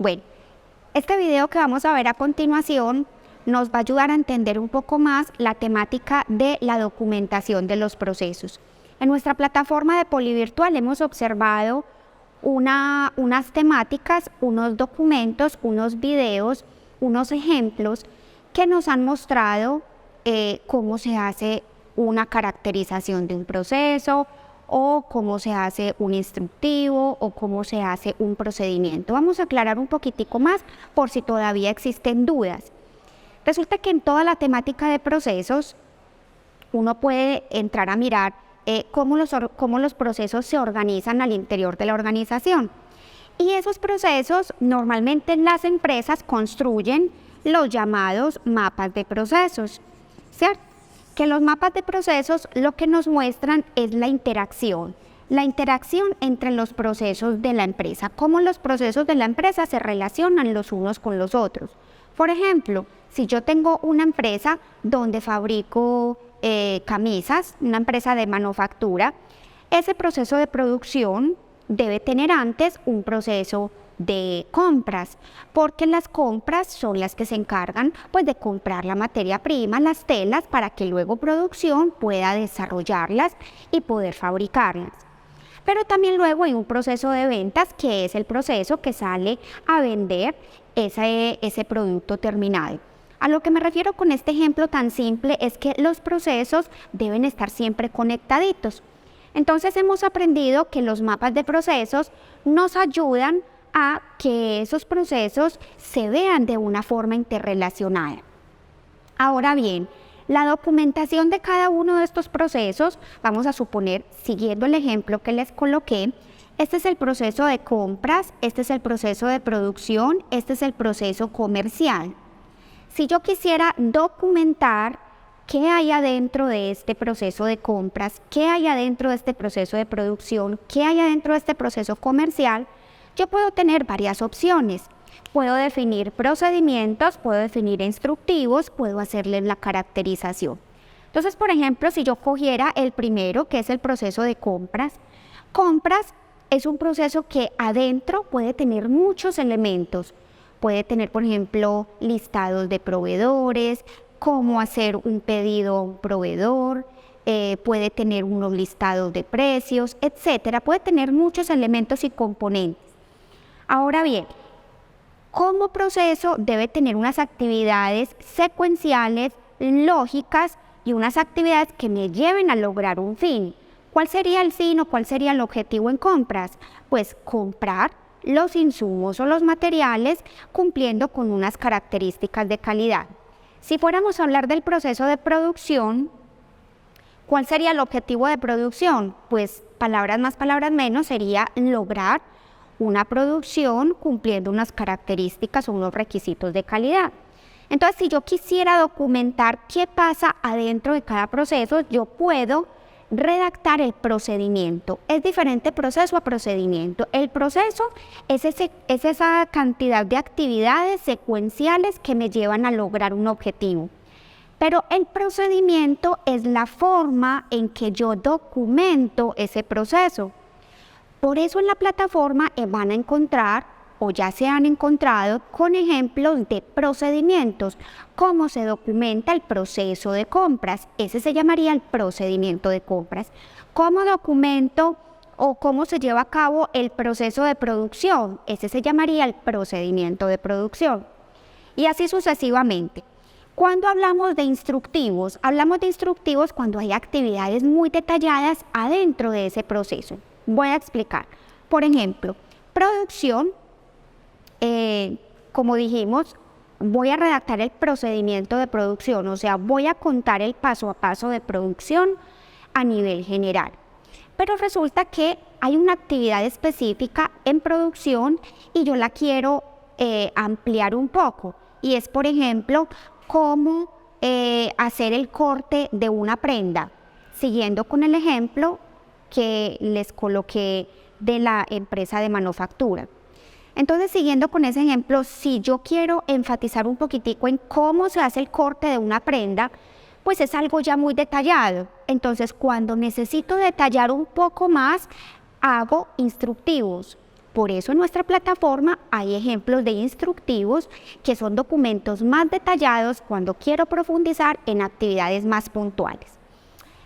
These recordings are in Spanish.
Bueno, este video que vamos a ver a continuación nos va a ayudar a entender un poco más la temática de la documentación de los procesos. En nuestra plataforma de Polivirtual hemos observado unas temáticas, unos documentos, unos videos, unos ejemplos que nos han mostrado cómo se hace una caracterización de un proceso, o cómo se hace un instructivo, o cómo se hace un procedimiento. Vamos a aclarar un poquitico más por si todavía existen dudas. Resulta que en toda la temática de procesos uno puede entrar a mirar cómo los procesos se organizan al interior de la organización. Y esos procesos normalmente las empresas construyen los llamados mapas de procesos, ¿cierto? Que los mapas de procesos lo que nos muestran es la interacción entre los procesos de la empresa, cómo los procesos de la empresa se relacionan los unos con los otros. Por ejemplo, si yo tengo una empresa donde fabrico camisas, una empresa de manufactura, ese proceso de producción debe tener antes un proceso de compras, porque las compras son las que se encargan pues de comprar la materia prima, las telas, para que luego producción pueda desarrollarlas y poder fabricarlas. Pero también luego hay un proceso de ventas, que es el proceso que sale a vender ese producto terminado. A lo que me refiero con este ejemplo tan simple es que los procesos deben estar siempre conectaditos. Entonces hemos aprendido que los mapas de procesos nos ayudan a que esos procesos se vean de una forma interrelacionada. Ahora bien, la documentación de cada uno de estos procesos, vamos a suponer, siguiendo el ejemplo que les coloqué, este es el proceso de compras, este es el proceso de producción, este es el proceso comercial. Si yo quisiera documentar qué hay adentro de este proceso de compras, qué hay adentro de este proceso de producción, qué hay adentro de este proceso comercial, yo puedo tener varias opciones. Puedo definir procedimientos, puedo definir instructivos, puedo hacerles la caracterización. Entonces, por ejemplo, si yo cogiera el primero, que es el proceso de compras, compras es un proceso que adentro puede tener muchos elementos. Puede tener, por ejemplo, listados de proveedores, cómo hacer un pedido a un proveedor, puede tener unos listados de precios, etcétera. Puede tener muchos elementos y componentes. Ahora bien, como proceso debe tener unas actividades secuenciales, lógicas y unas actividades que me lleven a lograr un fin. ¿Cuál sería el fin o cuál sería el objetivo en compras? Pues comprar los insumos o los materiales cumpliendo con unas características de calidad. Si fuéramos a hablar del proceso de producción, ¿cuál sería el objetivo de producción? Pues palabras más, palabras menos, sería lograr una producción cumpliendo unas características o unos requisitos de calidad. Entonces, si yo quisiera documentar qué pasa adentro de cada proceso, yo puedo redactar el procedimiento. Es diferente proceso a procedimiento. El proceso es esa cantidad de actividades secuenciales que me llevan a lograr un objetivo. Pero el procedimiento es la forma en que yo documento ese proceso. Por eso en la plataforma van a encontrar, o ya se han encontrado, con ejemplos de procedimientos, cómo se documenta el proceso de compras. Ese se llamaría el procedimiento de compras. Cómo documento o cómo se lleva a cabo el proceso de producción. Ese se llamaría el procedimiento de producción. Y así sucesivamente. Cuando hablamos de instructivos cuando hay actividades muy detalladas adentro de ese proceso. Voy a explicar. Por ejemplo, producción, como dijimos, voy a redactar el procedimiento de producción, o sea, voy a contar el paso a paso de producción a nivel general. Pero resulta que hay una actividad específica en producción y yo la quiero ampliar un poco. Y es, por ejemplo, cómo hacer el corte de una prenda, siguiendo con el ejemplo que les coloqué de la empresa de manufactura. Entonces, siguiendo con ese ejemplo, si yo quiero enfatizar un poquitico en cómo se hace el corte de una prenda, pues es algo ya muy detallado. Entonces, cuando necesito detallar un poco más, hago instructivos. Por eso en nuestra plataforma hay ejemplos de instructivos que son documentos más detallados cuando quiero profundizar en actividades más puntuales.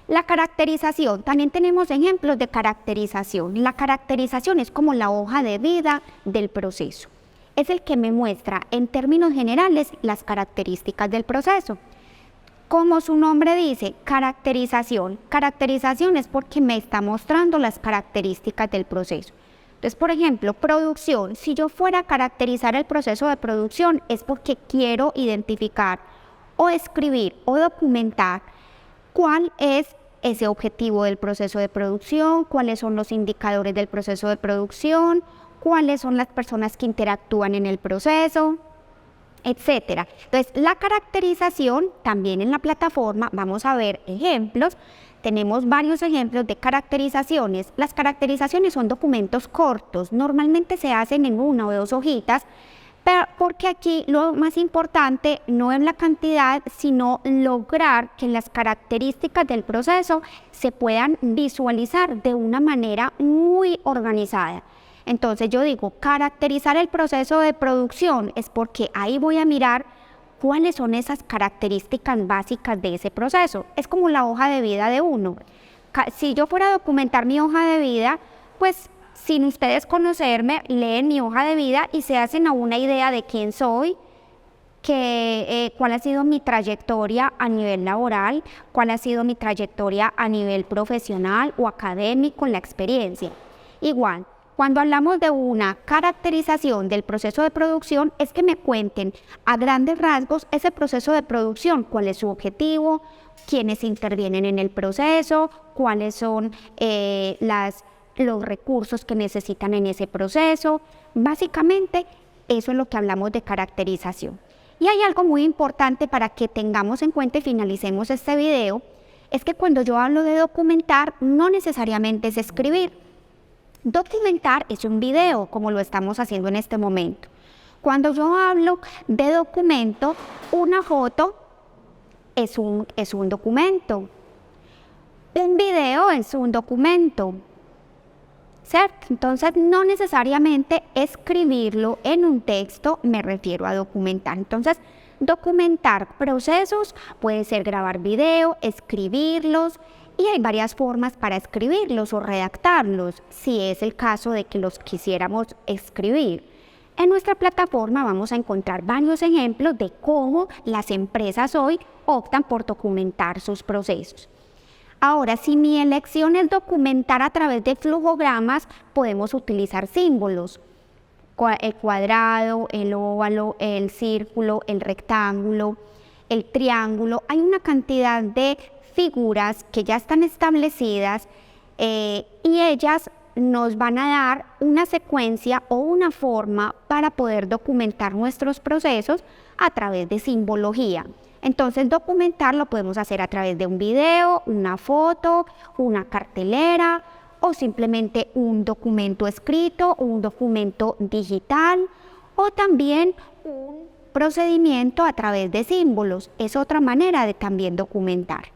La caracterización, también tenemos ejemplos de caracterización. La caracterización es como la hoja de vida del proceso. Es el que me muestra en términos generales las características del proceso. Como su nombre dice, caracterización. Caracterización es porque me está mostrando las características del proceso. Entonces, por ejemplo, producción. Si yo fuera a caracterizar el proceso de producción es porque quiero identificar o escribir o documentar cuál es ese objetivo del proceso de producción, cuáles son los indicadores del proceso de producción, cuáles son las personas que interactúan en el proceso, etcétera. Entonces, la caracterización, también en la plataforma vamos a ver ejemplos. Tenemos varios ejemplos de caracterizaciones. Las caracterizaciones son documentos cortos, normalmente se hacen en 1 o 2 hojitas, pero porque aquí lo más importante no es la cantidad, sino lograr que las características del proceso se puedan visualizar de una manera muy organizada. Entonces yo digo, caracterizar el proceso de producción es porque ahí voy a mirar cuáles son esas características básicas de ese proceso. Es como la hoja de vida de uno. Si yo fuera a documentar mi hoja de vida, pues sin ustedes conocerme, leen mi hoja de vida y se hacen a una idea de quién soy, cuál ha sido mi trayectoria a nivel laboral, cuál ha sido mi trayectoria a nivel profesional o académico en la experiencia. Igual, cuando hablamos de una caracterización del proceso de producción, es que me cuenten a grandes rasgos ese proceso de producción, cuál es su objetivo, quiénes intervienen en el proceso, cuáles son los recursos que necesitan en ese proceso. Básicamente, eso es lo que hablamos de caracterización. Y hay algo muy importante para que tengamos en cuenta y finalicemos este video, es que cuando yo hablo de documentar, no necesariamente es escribir. Documentar es un video, como lo estamos haciendo en este momento. Cuando yo hablo de documento, una foto es un documento. Un video es un documento, ¿cierto? Entonces, no necesariamente escribirlo en un texto me refiero a documentar. Entonces, documentar procesos puede ser grabar video, escribirlos, y hay varias formas para escribirlos o redactarlos, si es el caso de que los quisiéramos escribir. En nuestra plataforma vamos a encontrar varios ejemplos de cómo las empresas hoy optan por documentar sus procesos. Ahora, si mi elección es documentar a través de flujogramas, podemos utilizar símbolos. El cuadrado, el óvalo, el círculo, el rectángulo, el triángulo. Hay una cantidad de figuras que ya están establecidas y ellas nos van a dar una secuencia o una forma para poder documentar nuestros procesos a través de simbología. Entonces, documentar lo podemos hacer a través de un video, una foto, una cartelera o simplemente un documento escrito o un documento digital o también un procedimiento a través de símbolos. Es otra manera de también documentar.